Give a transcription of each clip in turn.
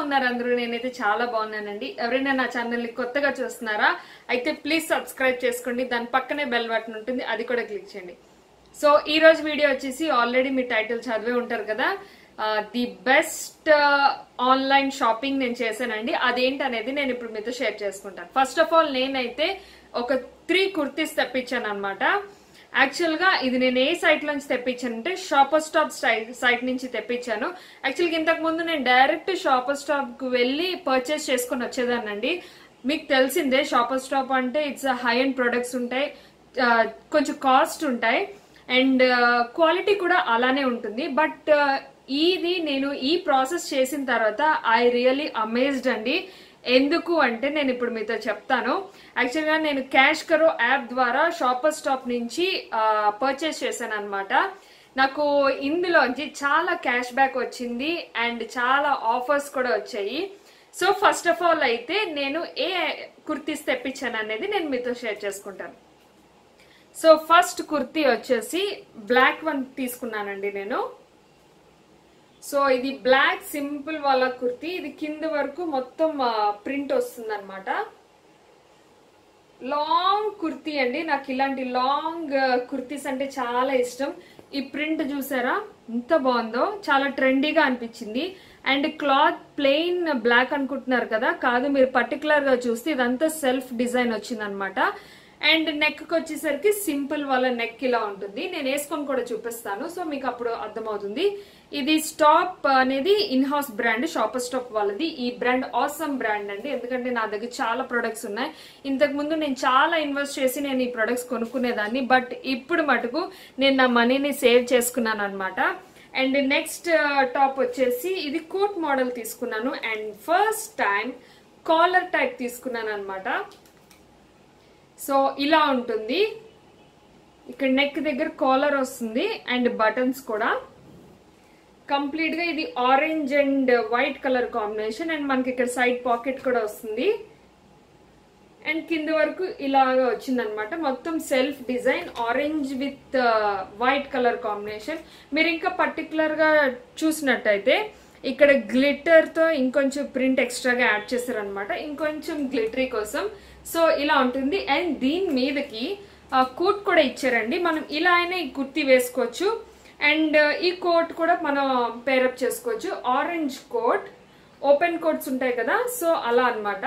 ఉన్నారు అందరూ? నేనైతే చాలా బాగున్నానండి. ఎవరైనా నా ఛానల్ ని కొత్తగా చూస్తున్నారా అయితే ప్లీజ్ సబ్స్క్రైబ్ చేసుకోండి. దాని పక్కనే బెల్ బటన్ ఉంటుంది, అది కూడా క్లిక్ చేయండి. సో ఈ రోజు వీడియో వచ్చేసి ఆల్రెడీ మీ టైటిల్ చదివే ఉంటారు కదా, ది బెస్ట్ ఆన్లైన్ షాపింగ్ నేను చేశానండి. అదేంటనేది నేను ఇప్పుడు మీతో షేర్ చేసుకుంటాను. ఫస్ట్ ఆఫ్ ఆల్ నేనైతే ఒక 3 కుర్తీస్ తెప్పించాను అనమాట. యాక్చువల్ గా ఇది నేను ఏ సైట్ నుంచి తెప్పించానంటే షాపర్ స్టాప్ సైట్ నుంచి తెప్పించాను. యాక్చువల్గా ఇంతకు ముందు నేను డైరెక్ట్ షాపర్ స్టాప్ కు వెళ్ళి పర్చేస్ చేసుకుని వచ్చేదానండి. మీకు తెలిసిందే షాపర్ స్టాప్ అంటే ఇట్స్ హై అండ్ ప్రొడక్ట్స్ ఉంటాయి, కొంచెం కాస్ట్ ఉంటాయి అండ్ క్వాలిటీ కూడా అలానే ఉంటుంది. బట్ ఇది నేను ఈ ప్రాసెస్ చేసిన తర్వాత ఐ రియల్లీ అమేజ్డ్ అండి. ఎందుకు అంటే నేను ఇప్పుడు మీతో చెప్తాను. యాక్చువల్గా నేను క్యాష్ కరో యాప్ ద్వారా షాపర్ స్టాప్ నుంచి పర్చేస్ చేశాను అనమాట. నాకు ఇందులోంచి చాలా క్యాష్ బ్యాక్ వచ్చింది అండ్ చాలా ఆఫర్స్ కూడా వచ్చాయి. సో ఫస్ట్ ఆఫ్ ఆల్ అయితే నేను ఏ కుర్తీస్ తెప్పించాను అనేది నేను మీతో షేర్ చేసుకుంటాను. సో ఫస్ట్ కుర్తీ వచ్చేసి బ్లాక్ వన్ తీసుకున్నానండి నేను. సో ఇది బ్లాక్ సింపుల్ వాళ్ళ కుర్తీ. ఇది కింద వరకు మొత్తం ప్రింట్ వస్తుంది అనమాట. లాంగ్ కుర్తీ అండి. నాకు ఇలాంటి లాంగ్ కుర్తీస్ అంటే చాలా ఇష్టం. ఈ ప్రింట్ చూసారా ఎంత బాగుందో, చాలా ట్రెండీగా అనిపించింది. అండ్ క్లాత్ ప్లెయిన్ బ్లాక్ అనుకుంటున్నారు కదా, కాదు, మీరు పర్టికులర్ గా చూస్తే ఇదంతా సెల్ఫ్ డిజైన్ వచ్చింది అనమాట. అండ్ నెక్ కి వచ్చేసరికి సింపుల్ వాళ్ళ నెక్ ఇలా ఉంటుంది. నేను వేసుకొని కూడా చూపిస్తాను, సో మీకు అప్పుడు అర్థమవుతుంది. ఇది స్టాప్ అనేది in house brand, shopper stop వాళ్ళది. ఈ బ్రాండ్ ఆసమ్ బ్రాండ్ అండి, ఎందుకంటే నా దగ్గర చాలా ప్రొడక్ట్స్ ఉన్నాయి. ఇంతకు ముందు నేను చాలా ఇన్వెస్ట్ చేసి నేను ఈ ప్రొడక్ట్స్ కొనుక్కునేదాన్ని, బట్ ఇప్పుడు మటుకు నేను నా మనీని సేవ్ చేసుకున్నాను అనమాట. అండ్ నెక్స్ట్ టాప్ వచ్చేసి ఇది కోట్ మోడల్ తీసుకున్నాను and first time collar type తీసుకున్నాను అనమాట. సో ఇలా ఉంటుంది. ఇక్కడ నెక్ దగ్గర కాలర్ వస్తుంది అండ్ బటన్స్ కూడా. కంప్లీట్ గా ఇది orange and white colour combination and మనకి ఇక్కడ సైడ్ పాకెట్ కూడా వస్తుంది. అండ్ కింద వరకు ఇలాగా వచ్చింది అనమాట. మొత్తం self design orange with white colour combination. మీరు ఇంకా పర్టికులర్ గా చూసినట్టయితే ఇక్కడ గ్లిటర్ తో ఇంకొంచెం ప్రింట్ ఎక్స్ట్రాగా యాడ్ చేశారనమాట, ఇంకొంచెం గ్లిటరీ కోసం. సో ఇలా ఉంటుంది. అండ్ దీని మీదకి కోట్ కూడా ఇచ్చారండి. మనం ఇలా అయినా ఈ కుర్తీ వేసుకోవచ్చు అండ్ ఈ కోట్ కూడా మనం పేరప్ చేసుకోవచ్చు. ఆరెంజ్ కోట్, ఓపెన్ కోట్స్ ఉంటాయి కదా, సో అలా అన్నమాట.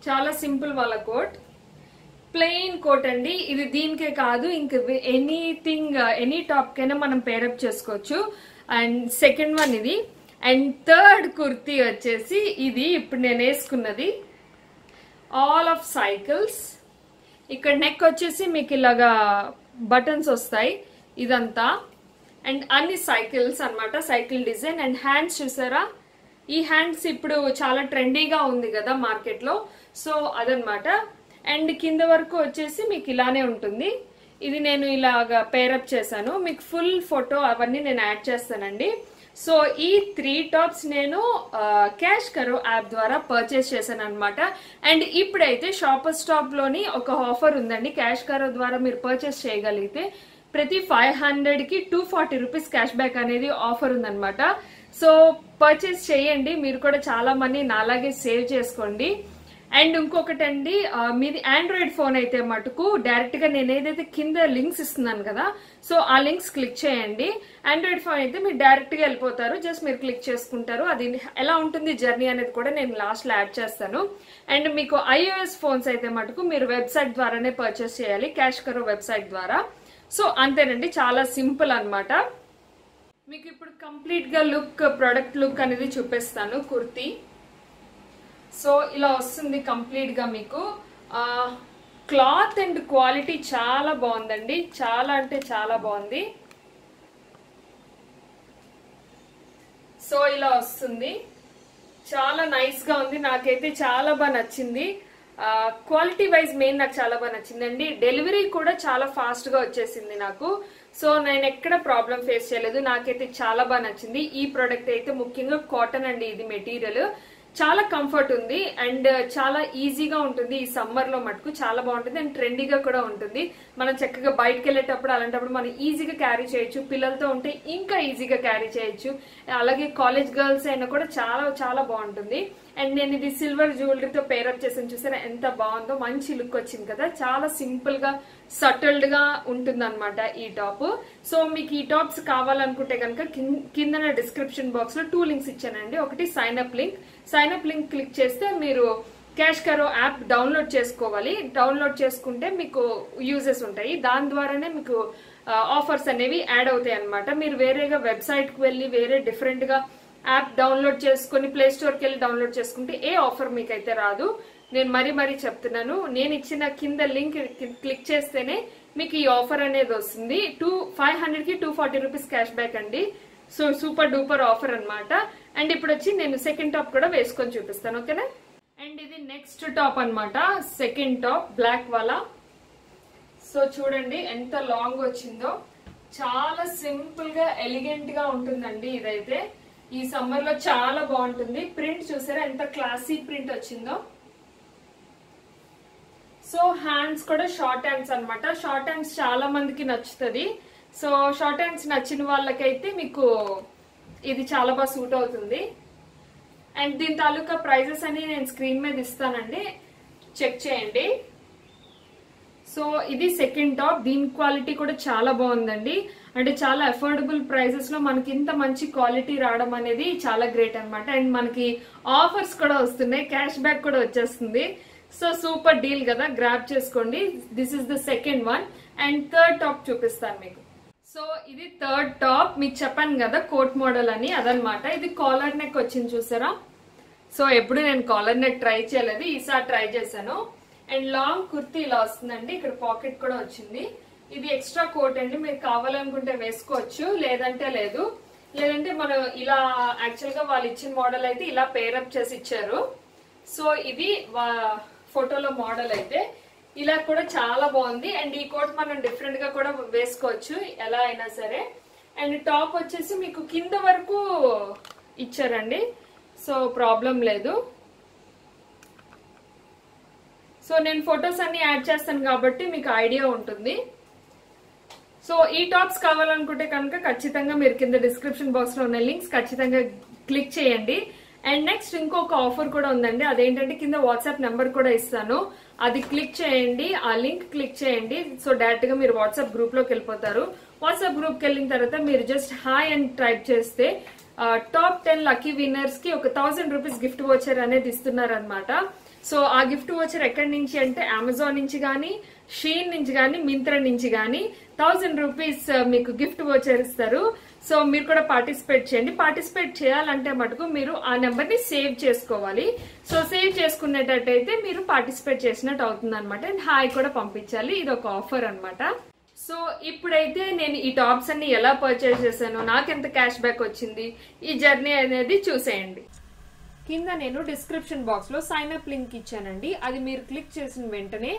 చాలా సింపుల్ వాళ్ళ కోట్, ప్లెయిన్ కోట్ అండి. ఇది దీనికే కాదు, ఇంక ఎనీథింగ్ ఎనీ టాప్ కైనా మనం పేరప్ చేసుకోవచ్చు. అండ్ సెకండ్ వన్ ఇది. అండ్ థర్డ్ కుర్తీ వచ్చేసి ఇది ఇప్పుడు నేను వేసుకున్నది ఆల్ ఆఫ్ సైకిల్స్. ఇక్కడ నెక్ వచ్చేసి మీకు ఇలాగా బటన్స్ వస్తాయి ఇదంతా. అండ్ అన్ని సైకిల్స్ అన్నమాట, సైకిల్ డిజైన్. అండ్ హ్యాండ్స్ చూసారా, ఈ హ్యాండ్స్ ఇప్పుడు చాలా ట్రెండీగా ఉంది కదా మార్కెట్ లో, సో అదనమాట. అండ్ కింద వరకు వచ్చేసి మీకు ఇలానే ఉంటుంది. ఇది నేను ఇలాగా పేరప్ చేశాను. మీకు ఫుల్ ఫోటో అవన్నీ నేను యాడ్ చేస్తానండి. సో ఈ 3 టాప్స్ నేను క్యాష్ కరో యాప్ ద్వారా పర్చేస్ చేశాను అనమాట. అండ్ ఇప్పుడైతే షాపర్ స్టాప్ లోని ఒక ఆఫర్ ఉందండి. క్యాష్ కరో ద్వారా మీరు పర్చేస్ చేయగలిగితే ప్రతి 500 కి 240 రూపీస్ క్యాష్ బ్యాక్ అనేది ఆఫర్ ఉందన్నమాట. సో పర్చేస్ చేయండి, మీరు కూడా చాలా మనీ నాలాగే సేవ్ చేసుకోండి. అండ్ ఇంకొకటి అండి, మీది ఆండ్రాయిడ్ ఫోన్ అయితే మటుకు డైరెక్ట్ గా నేను ఏదైతే కింద లింక్స్ ఇస్తున్నాను కదా, సో ఆ లింక్స్ క్లిక్ చేయండి. ఆండ్రాయిడ్ ఫోన్ అయితే మీరు డైరెక్ట్ గా వెళ్ళిపోతారు, జస్ట్ మీరు క్లిక్ చేసుకుంటారు. అది ఎలా ఉంటుంది జర్నీ అనేది కూడా నేను లాస్ట్ లో యాడ్ చేస్తాను. అండ్ మీకు iOS ఫోన్స్ అయితే మటుకు మీరు వెబ్సైట్ ద్వారానే పర్చేస్ చేయాలి, క్యాష్ కరో వెబ్సైట్ ద్వారా. సో అంతేనండి, చాలా సింపుల్ అన్నమాట. మీకు ఇప్పుడు కంప్లీట్ గా లుక్, ప్రొడక్ట్ లుక్ అనేది చూపిస్తాను కుర్తీ. సో ఇలా వస్తుంది కంప్లీట్ గా మీకు. క్లాత్ అండ్ క్వాలిటీ చాలా బాగుందండి, చాలా అంటే చాలా బాగుంది. సో ఇలా వస్తుంది, చాలా నైస్ గా ఉంది. నాకైతే చాలా బాగా నచ్చింది. క్వాలిటీ వైజ్ మెయిన్ నాకు చాలా బాగా నచ్చిందండి. డెలివరీ కూడా చాలా ఫాస్ట్ గా వచ్చేసింది నాకు. సో నేను ఎక్కడ ప్రాబ్లం ఫేస్ చేయలేదు, నాకైతే చాలా బాగా నచ్చింది. ఈ ప్రోడక్ట్ అయితే ముఖ్యంగా కాటన్ అండి, ఇది మెటీరియల్ చాలా కంఫర్ట్ ఉంది అండ్ చాలా ఈజీగా ఉంటుంది. ఈ సమ్మర్ లో మటుకు చాలా బాగుంటుంది అండ్ ట్రెండీగా కూడా ఉంటుంది. మనం చక్కగా బయటకు వెళ్ళేటప్పుడు అలాంటప్పుడు మనం ఈజీగా క్యారీ చేయొచ్చు. పిల్లలతో ఉంటే ఇంకా ఈజీగా క్యారీ చేయొచ్చు. అలాగే కాలేజ్ గర్ల్స్ అయినా కూడా చాలా చాలా బాగుంటుంది. అండ్ నేను ఇది సిల్వర్ జ్యువెలరీతో పేరప్ చేసాను, చూసారా ఎంత బాగుందో, మంచి లుక్ వచ్చింది కదా. చాలా సింపుల్ గా సటిల్డ్ గా ఉంటుంది అనమాట ఈ టాప్. సో మీకు ఈ టాప్స్ కావాలనుకుంటే కనుక కింద డిస్క్రిప్షన్ బాక్స్ లో 2 లింక్స్ ఇచ్చానండి. ఒకటి సైన్ అప్ లింక్ క్లిక్ చేస్తే మీరు క్యాష్ కరో యాప్ డౌన్లోడ్ చేసుకోవాలి. డౌన్లోడ్ చేసుకుంటే మీకు యూజెస్ ఉంటాయి. దాని ద్వారానే మీకు ఆఫర్స్ అనేవి యాడ్ అవుతాయి అనమాట. మీరు వేరేగా వెబ్సైట్ కి వెళ్ళి వేరే డిఫరెంట్ గా యాప్ డౌన్లోడ్ చేసుకుని ప్లే స్టోర్ కి వెళ్ళి డౌన్లోడ్ చేసుకుంటే ఏ ఆఫర్ మీకు అయితే రాదు. నేను మరీ చెప్తున్నాను. నేను ఇచ్చిన కింద లింక్ క్లిక్ చేస్తేనే మీకు ఈ ఆఫర్ అనేది వస్తుంది. 500 కి 240 రూపీస్ క్యాష్ బ్యాక్ అండి. సో సూపర్ డూపర్ ఆఫర్ అన్నమాట. అండ్ ఇప్పుడు వచ్చి నేను సెకండ్ టాప్ కూడా వేసుకొని చూపిస్తాను, ఓకేనా. అండ్ ఇది నెక్స్ట్ టాప్ అన్నమాట. సెకండ్ టాప్ బ్లాక్ వాలా. సో చూడండి ఎంత లాంగ్ వచ్చిందో. చాలా సింపుల్ గా ఎలిగెంట్ గా ఉంటుందండి ఇదైతే. ఈ సమ్మర్ లో చాలా బాగుంటుంది. ప్రింట్ చూసారా ఎంత క్లాసీ ప్రింట్ వచ్చిందో. సో హ్యాండ్స్ కూడా షార్ట్ హ్యాండ్స్ అన్నమాట. షార్ట్ హ్యాండ్స్ చాలా మందికి నచ్చుతుంది. సో షార్ట్ హ్యాండ్స్ నచ్చిన వాళ్ళకైతే మీకు ఇది చాలా బాగా సూట్ అవుతుంది. అండ్ దీని తాలూకా ప్రైజెస్ అని నేను స్క్రీన్ మీద ఇస్తానండి, చెక్ చేయండి. సో ఇది సెకండ్ టాప్. దీని క్వాలిటీ కూడా చాలా బాగుందండి. అంటే చాలా అఫోర్డబుల్ ప్రైజెస్ లో మనకి ఇంత మంచి క్వాలిటీ రావడం అనేది చాలా గ్రేట్ అనమాట. అండ్ మనకి ఆఫర్స్ కూడా వస్తున్నాయి, క్యాష్ బ్యాక్ కూడా వచ్చేస్తుంది. సో సూపర్ డీల్ కదా, గ్రాబ్ చేసుకోండి. This is the second one. And third top చూపిస్తాను మీకు. సో ఇది థర్డ్ టాప్. మీకు చెప్పాను కదా కోట్ మోడల్ అని, అదనమాట. ఇది కాలర్ నెక్ వచ్చింది చూసారా. సో ఎప్పుడు నేను కాలర్ నెక్ ట్రై చేయలేదు, ఈసారి ట్రై చేశాను. అండ్ లాంగ్ కుర్తీ ఇలా వస్తుందండి. ఇక్కడ పాకెట్ కూడా వచ్చింది. ఇది ఎక్స్ట్రా కోట్ అండి, మీరు కావాలనుకుంటే వేసుకోవచ్చు, లేదంటే లేదు. లేదంటే మనం ఇలా యాక్చువల్ గా వాళ్ళు ఇచ్చిన మోడల్ అయితే ఇలా పేరప్ చేసి ఇచ్చారు. సో ఇది ఫోటోలో మోడల్ అయితే ఇలా కూడా చాలా బాగుంది. అండ్ ఈ కోట్ మనం డిఫరెంట్ గా కూడా వేసుకోవచ్చు ఎలా అయినా సరే. అండ్ టాప్ వచ్చేసి మీకు కింద వరకు ఇచ్చారండి, సో ప్రాబ్లం లేదు. సో నేను ఫొటోస్ అన్ని యాడ్ చేస్తాను కాబట్టి మీకు ఐడియా ఉంటుంది. సో ఈ టాప్స్ కావాలనుకుంటే కనుక ఖచ్చితంగా మీరు కింద డిస్క్రిప్షన్ బాక్స్ లో ఉన్న లింక్స్ ఖచ్చితంగా క్లిక్ చేయండి. అండ్ నెక్స్ట్ ఇంకొక ఆఫర్ కూడా ఉందండి. అదేంటంటే కింద వాట్సాప్ నెంబర్ కూడా ఇస్తాను, అది క్లిక్ చేయండి, ఆ లింక్ క్లిక్ చేయండి. సో డైరెక్ట్ గా మీరు వాట్సాప్ గ్రూప్ లోకి వెళ్ళిపోతారు. వాట్సాప్ గ్రూప్ కి వెళ్ళిన తర్వాత మీరు జస్ట్ హాయ్ అని టైప్ చేస్తే టాప్ 10 లక్కీ విన్నర్స్ కి ఒక 1000 రూపీస్ గిఫ్ట్ వోచర్ అనేది ఇస్తున్నారు అనమాట. సో ఆ గిఫ్ట్ వోచర్ ఎక్కడి నుంచి అంటే అమెజాన్ నుంచి గానీ, షీన్ నుంచి గానీ, మింత్రా నుంచి గానీ 1000 రూపీస్ మీకు గిఫ్ట్ వోచర్ ఇస్తారు. సో మీరు కూడా పార్టిసిపేట్ చేయండి. పార్టిసిపేట్ చేయాలంటే మటుకు మీరు ఆ నెంబర్ ని సేవ్ చేసుకోవాలి. సో సేవ్ చేసుకునేటట్టయితే మీరు పార్టిసిపేట్ చేసినట్టు అవుతుంది అనమాట. అండ్ హాయ్ కూడా పంపించాలి. ఇది ఒక ఆఫర్ అనమాట. సో ఇప్పుడైతే నేను ఈ టాప్స్ అన్ని ఎలా పర్చేస్ చేశాను, నాకెంత క్యాష్ బ్యాక్ వచ్చింది, ఈ జర్నీ అనేది చూసేయండి. కింద నేను డిస్క్రిప్షన్ బాక్స్ లో సైన్ అప్ లింక్ ఇచ్చానండి. అది మీరు క్లిక్ చేసిన వెంటనే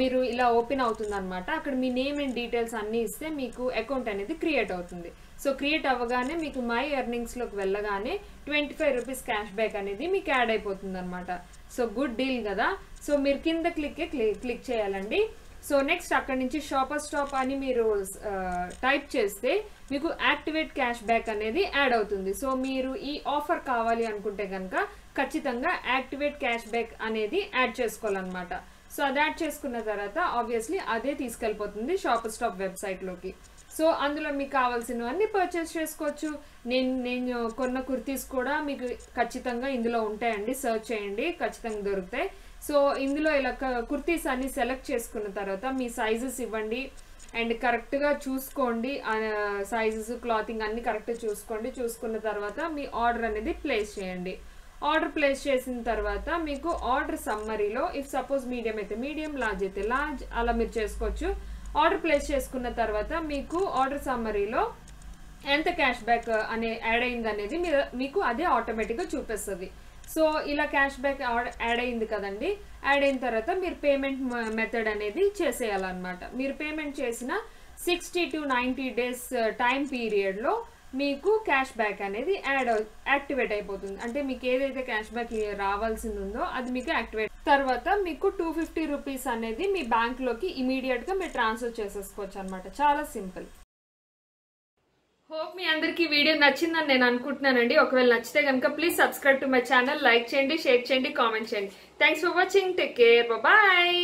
మీరు ఇలా ఓపెన్ అవుతుంది అనమాట. అక్కడ మీ నేమ్ అండ్ డీటెయిల్స్ అన్ని ఇస్తే మీకు అకౌంట్ అనేది క్రియేట్ అవుతుంది. సో క్రియేట్ అవ్వగానే మీకు మై ఎర్నింగ్స్ లోకి వెళ్ళగానే 25 రూపీస్ క్యాష్ బ్యాక్ అనేది మీకు యాడ్ అయిపోతుంది అనమాట. సో గుడ్ డీల్ కదా. సో మీరు కింద క్లిక్ చేయాలండి. సో నెక్స్ట్ అక్కడ నుంచి షాపర్ స్టాప్ అని మీరు టైప్ చేస్తే మీకు యాక్టివేట్ క్యాష్ బ్యాక్ అనేది యాడ్ అవుతుంది. సో మీరు ఈ ఆఫర్ కావాలి అనుకుంటే కనుక ఖచ్చితంగా యాక్టివేట్ క్యాష్ బ్యాక్ అనేది యాడ్ చేసుకోవాలన్నమాట. సో అది యాడ్ చేసుకున్న తర్వాత ఆబ్వియస్లీ అదే తీసుకెళ్ళిపోతుంది షాపర్ స్టాప్ వెబ్సైట్ లోకి. సో అందులో మీకు కావాల్సినవన్నీ పర్చేస్ చేసుకోవచ్చు. నేను కొన్న కుర్తీస్ కూడా మీకు ఖచ్చితంగా ఇందులో ఉంటాయండి, సర్చ్ చేయండి, ఖచ్చితంగా దొరుకుతాయి. సో ఇందులో ఇలా కుర్తీస్ అన్ని సెలెక్ట్ చేసుకున్న తర్వాత మీ సైజెస్ ఇవ్వండి అండ్ కరెక్ట్ గా చూసుకోండి. సైజెస్ క్లాతింగ్ అన్ని కరెక్ట్ చూసుకోండి. చూసుకున్న తర్వాత మీ ఆర్డర్ అనేది ప్లేస్ చేయండి. ఆర్డర్ ప్లేస్ చేసిన తర్వాత మీకు ఆర్డర్ సమ్మరీలో ఇఫ్ సపోజ్ మీడియం అయితే మీడియం, లార్జ్ అయితే లార్జ్, అలా మీరు చేసుకోవచ్చు. ఆర్డర్ ప్లేస్ చేసుకున్న తర్వాత మీకు ఆర్డర్ సమ్మరీలో ఎంత క్యాష్ బ్యాక్ అనే యాడ్ అయింది అనేది మీకు అదే ఆటోమేటిక్ గా చూపిస్తుంది. సో ఇలా క్యాష్ బ్యాక్ యాడ్ అయింది కదండి. యాడ్ అయిన తర్వాత మీరు పేమెంట్ మెథడ్ అనేది చేసేయాలన్నమాట. మీరు పేమెంట్ చేసిన 60 to 90 డేస్ టైం పీరియడ్ లో మీకు క్యాష్ బ్యాక్ అనేది యాక్టివేట్ అయిపోతుంది. అంటే మీకు ఏదైతే క్యాష్ బ్యాక్ రావాల్సింది ఉందో అది మీకు యాక్టివేట్ తర్వాత మీకు 250 రూపీస్ అనేది మీ బ్యాంక్ లోకి ఇమీడియట్ గా మీరు ట్రాన్స్ఫర్ చేసేసుకోవచ్చు అనమాట. చాలా సింపుల్. హోప్ మీ అందరికి వీడియో నచ్చిందని నేను అనుకుంటున్నానండి. ఒకవేళ నచ్చితే కనుక please subscribe to my channel, like చేయండి, షేర్ చేయండి, కామెంట్ చేయండి. Thanks for watching. Take care. Bye.